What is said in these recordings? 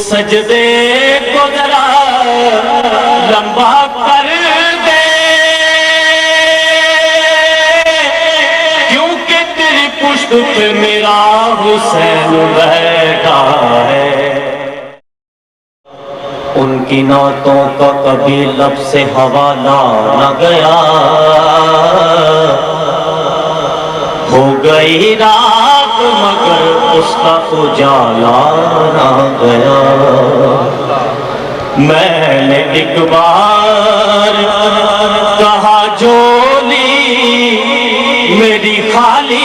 سجدے کو ذرا لمبا کر دے، کیونکہ تیری پشت پہ میرا حسین بیٹھا ہے۔ ان کی نعتوں کا کبھی لب سے حوالہ نہ گیا، ہو گئی رات مگر اس کا اجالا نہ گیا۔ میں نے ایک بار کہا جولی میری خالی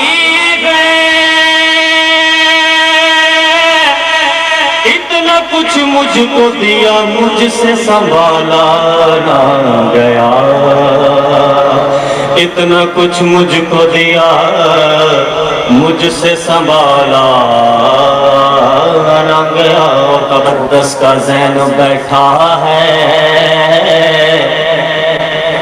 کچھ مجھ کو دیا مجھ سے سنبھالا نہ گیا، اتنا کچھ مجھ کو دیا مجھ سے سنبھالا نہ گیا۔ اور تقدس کا زین بیٹھا ہے،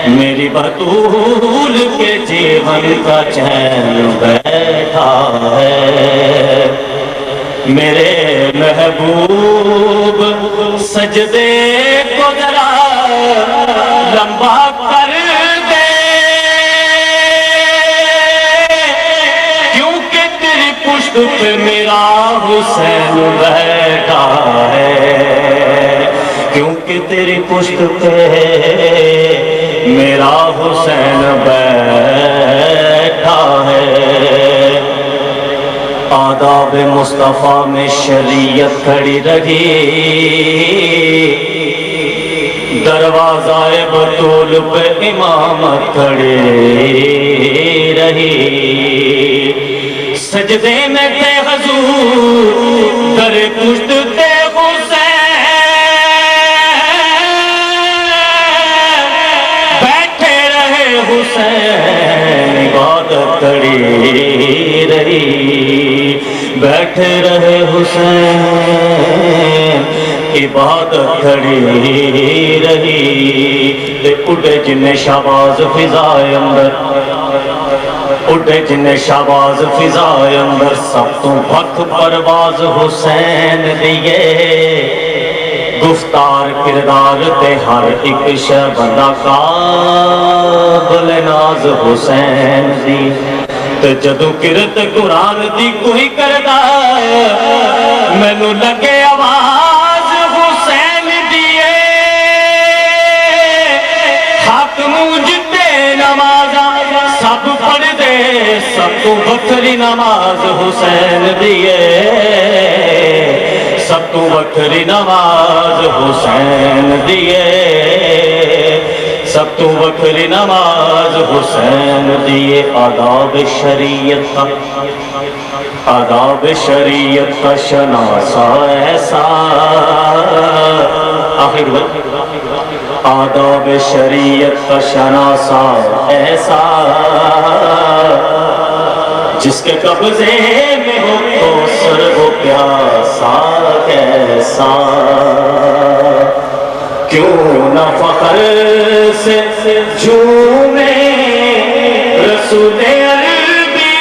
میری بطول کے جیون کا چین بیٹھا ہے۔ میرے محبوب سجدے کو ذرا لمبا کر دے، کیونکہ تیری پشت پہ میرا حسین بیٹھا ہے، کیونکہ تیری پشت پہ میرا حسین بیٹھا ہے۔ آداب مصطفیٰ میں شریعت کھڑی رہی، دروازہ بطول پہ امامت کھڑی رہی۔ سجدے میں تھے حضور در پشت تھے حسین، بیٹھے رہے حسین عبادت کھڑی رہی، بیٹھے رہے حسین عبادت کھڑی رہی۔ اٹھے جن شہباز فضائے اندر، اٹھے جن شہباز فضائے اندر، سب تو بھک پرواز حسین دیے۔ گفتار کردار تے ہر ایک شے بندہ قابل ناز حسین دی۔ تے جدوں کرت قرآن دی کوئی کردا، مینوں لگے آواز حسین دیے۔ حاکم جتے نمازاں سب پڑھ دے، سب تو وکھری نماز حسین دیے، سب تو وکھری نماز حسین دیے، سب تو وکھری نماز حسین دیے۔ آداب شریعت کا، آداب شریعت کا شناسا ایسا، آخر وقت آداب شریعت کا شناسا ایسا، جس کے قبضے میں ہو کوثر وہ پیاسا کیسا۔ کیوں نہ فخر سے جھومے رسول عربی،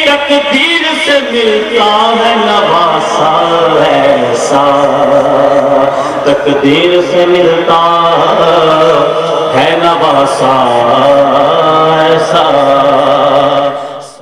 تقدیر سے ملتا ہے نواسا ایسا، تقدیر سے ملتا ہے نواسا ایسا۔